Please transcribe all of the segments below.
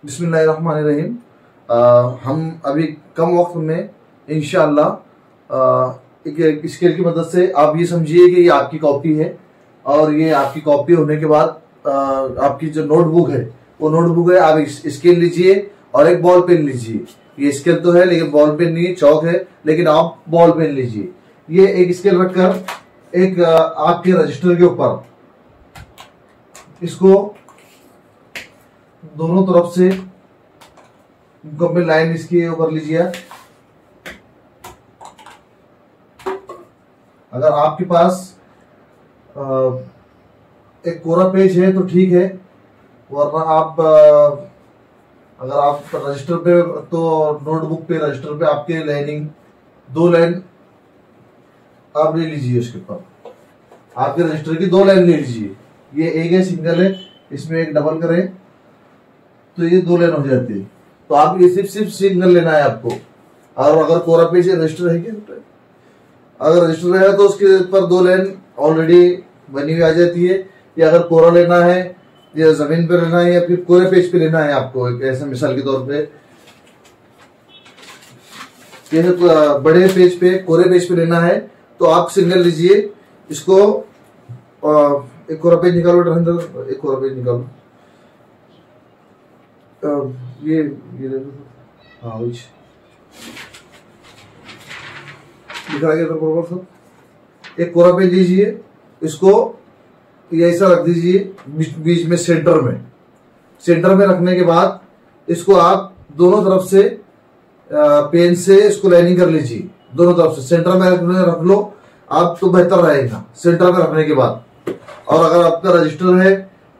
बिस्मिल्लाहिर्रहमानिर्रहीम। हम अभी कम वक्त में इंशाअल्लाह एक स्केल की मदद से आप ये समझिए कि ये आपकी कॉपी है और ये आपकी कॉपी होने के बाद आपकी जो नोटबुक है वो नोटबुक है। आप स्केल लीजिए और एक बॉल पेन लीजिए। ये स्केल तो है लेकिन बॉल पेन नहीं, चौक है, लेकिन आप बॉल पेन लीजिए। ये एक स्केल रखकर एक आपके रजिस्टर के ऊपर इसको दोनों तरफ से मुकम्मल लाइन इसकी कर लीजिए। अगर आपके पास एक कोरा पेज है तो ठीक है, वरना आप अगर आप रजिस्टर पे तो नोटबुक पे रजिस्टर पे आपके लाइनिंग 2 लाइन आप ले लीजिए। उसके ऊपर आपके रजिस्टर की 2 लाइन ले लीजिए। ये एक है, सिंगल है, इसमें एक डबल करें तो ये 2 लाइन हो जाती है। तो आप ये सिर्फ सिंगल लेना है आपको। और अगर कोरा पेज रजिस्टर है क्या, अगर रजिस्टर है तो उसके ऊपर 2 लाइन ऑलरेडी बनी हुई आ जाती है। या अगर कोरा लेना है या जमीन पे लेना है या फिर कोरे पेज पे लेना है आपको, एक ऐसे मिसाल के तौर पे बड़े पेज पे कोरे पेज पे लेना है तो आप सिंगल लीजिए। इसको एक कोरा पेज निकालो, एक कोरा पेज निकालो, ये हाँ दिखा गया था बराबर सब। एक कोरा पेज लीजिए, इसको ऐसा रख दीजिए बीच में सेंटर में रखने के बाद इसको आप दोनों तरफ से पेन से इसको लाइनिंग कर लीजिए। दोनों तरफ से सेंटर में रख लो आप तो बेहतर रहेगा सेंटर में रखने के बाद। और अगर आपका रजिस्टर है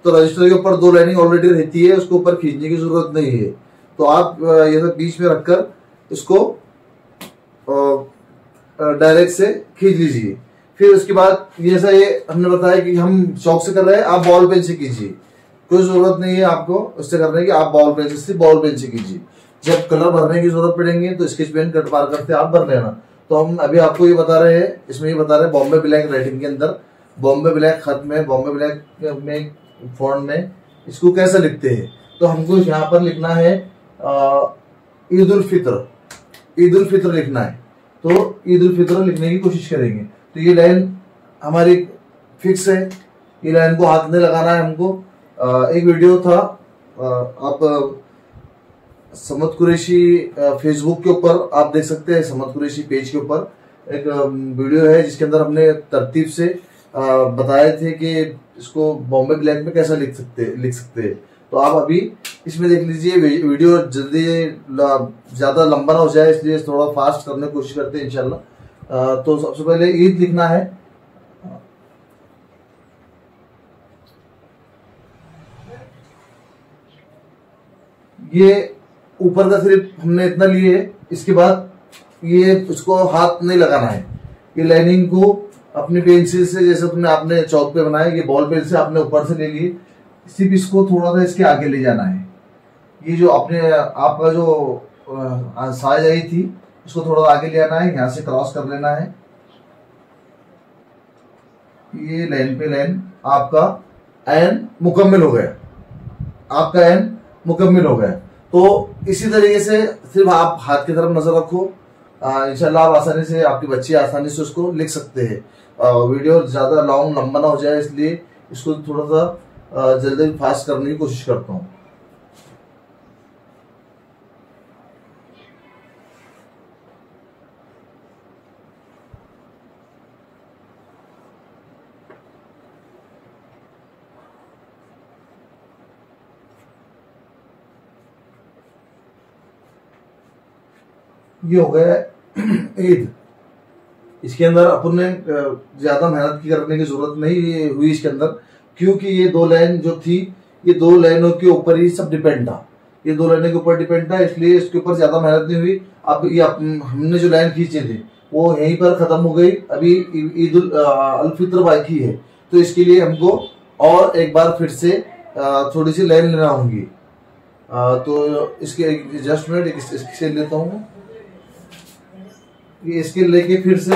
तो रजिस्टर के ऊपर 2 लाइनिंग ऑलरेडी रहती है, उसको ऊपर खींचने की जरूरत नहीं है। तो आप ये सब बीच में रखकर इसको डायरेक्ट से खींच लीजिए। फिर उसके बाद जैसा ये हमने बताया कि हम चौक से कर रहे हैं, आप बॉल पेन से कीजिए। कोई जरूरत नहीं है आपको उससे करने की, आप बॉल पेन से कीजिए। जब कलर भरने की जरूरत पड़ेगी तो स्केच पेन कट पार करते आप भर लेना। तो हम अभी आपको ये बता रहे हैं, इसमें ये बता रहे हैं बॉम्बे ब्लैक राइटिंग के अंदर, बॉम्बे ब्लैक खत में, बॉम्बे ब्लैक में फॉन्ट में इसको कैसे लिखते हैं। तो हमको यहाँ पर लिखना है ईद उल फित्र लिखना है। तो ईद उल फित्र लिखने की कोशिश करेंगे। तो ये लाइन हमारी फिक्स है, ये लाइन को हाथ में लगाना है हमको। एक वीडियो था, आप समद कुरैशी फेसबुक के ऊपर आप देख सकते हैं, समद कुरैशी पेज के ऊपर एक वीडियो है जिसके अंदर हमने तरतीब से बताए थे कि इसको बॉम्बे ब्लैक में कैसा लिख सकते हैं। तो आप अभी इसमें देख लीजिए। वीडियो जल्दी ज्यादा लंबा ना हो जाए इसलिए थोड़ा फास्ट करने की कोशिश करते हैं इंशाल्लाह। तो सबसे पहले ईद लिखना है। ये ऊपर का सिर्फ हमने इतना लिए है। इसके बाद ये इसको हाथ नहीं लगाना है। ये लाइनिंग को अपनी पेंसिल से, जैसे तुमने आपने चौक पे बनाया, ये बॉल पेन से आपने ऊपर से ले लिए, सिर्फ इसको थोड़ा सा इसके आगे ले जाना है। ये जो अपने आपका जो साइज आई थी उसको थोड़ा आगे ले आना है, यहाँ से क्रॉस कर लेना है। ये लाइन पे लाइन आपका एन मुकम्मल हो गया, आपका एन मुकम्मल हो गया। तो इसी तरीके से सिर्फ आप हाथ की तरफ नजर रखो, इंशाल्लाह आप आसानी से, आपकी बच्ची आसानी से उसको लिख सकते हैं। वीडियो ज्यादा लंबा ना हो जाए इसलिए इसको थोड़ा सा जल्दी फास्ट करने की कोशिश करता हूँ। ये हो गया ईद। इसके अंदर अपन ने ज्यादा मेहनत की करने की जरूरत नहीं हुई इसके अंदर, क्योंकि ये 2 लाइन जो थी ये 2 लाइनों के ऊपर ही सब डिपेंड था। ये 2 लाइनों के ऊपर डिपेंड था, इसलिए इसके ऊपर ज्यादा मेहनत नहीं हुई। अब ये हमने जो लाइन खींचे थे वो यहीं पर खत्म हो गई। अभी ईद उल फित्र बाकी है, तो इसके लिए हमको और एक बार फिर से थोड़ी सी लाइन लेना होगी। तो इसके जस्ट मिनट इसके लेता हूँ। ये इसके लेके फिर से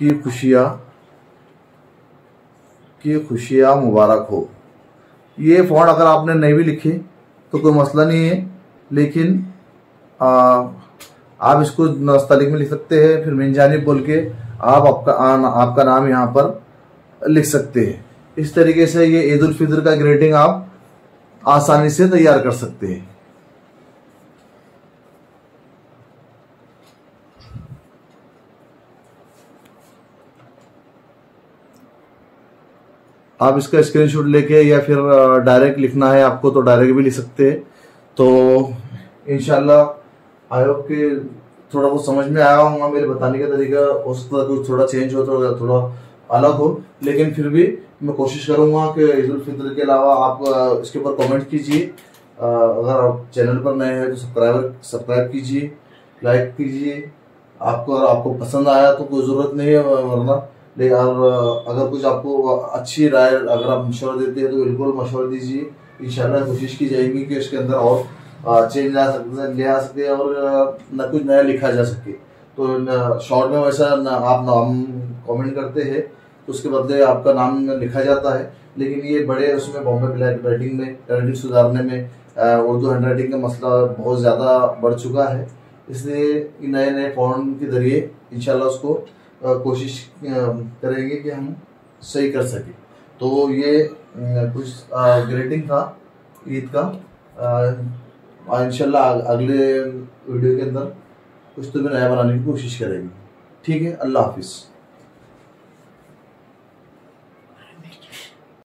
की खुशियाँ मुबारक हो। ये फ़ॉन्ट अगर आपने नहीं भी लिखे तो कोई मसला नहीं है, लेकिन आप इसको नस्तलिक में लिख सकते हैं, फिर मिनजानिब बोल के आप आपका नाम यहाँ पर लिख सकते हैं। इस तरीके से ये ईद उल फितर का ग्रीटिंग आप आसानी से तैयार कर सकते हैं। आप इसका स्क्रीनशॉट लेके या फिर डायरेक्ट लिखना है आपको तो डायरेक्ट भी लिख सकते हैं। तो इंशाल्लाह आई होप कि थोड़ा बहुत समझ में आया होगा। मेरे बताने का तरीका हो सकता है कुछ थोड़ा चेंज हो, थोड़ा अलग हो, लेकिन फिर भी मैं कोशिश करूंगा कि ईद उल फितर के अलावा आप इसके ऊपर कमेंट कीजिए। अगर आप चैनल पर नए हैं तो सब्सक्राइब कीजिए, लाइक कीजिए। आपको पसंद आया तो कोई ज़रूरत नहीं है, वरना अगर कुछ आपको अच्छी राय अगर आप मशवरा देते हैं तो बिल्कुल मशवरा दीजिए। इंशाल्लाह कोशिश की जाएगी कि इसके अंदर और चेंज ले आ सके और न कुछ नया लिखा जा सके। तो शॉर्ट में वैसा आप नाम कमेंट करते हैं तो उसके बदले आपका नाम लिखा जाता है, लेकिन ये बड़े उसमें बॉम्बे ब्लैक राइटिंग में हैंडराइटिंग सुधारने में उर्दू हैंडराइटिंग का मसला बहुत ज़्यादा बढ़ चुका है, इसलिए नए नए फॉन्ट के जरिए इंशाल्लाह उसको कोशिश करेंगे कि हम सही कर सके। तो ये कुछ ग्रीटिंग था ईद का। इंशाल्लाह अगले वीडियो के अंदर कुछ तो भी नया बनाने की कोशिश करेंगे। ठीक है, अल्लाह हाफिज़।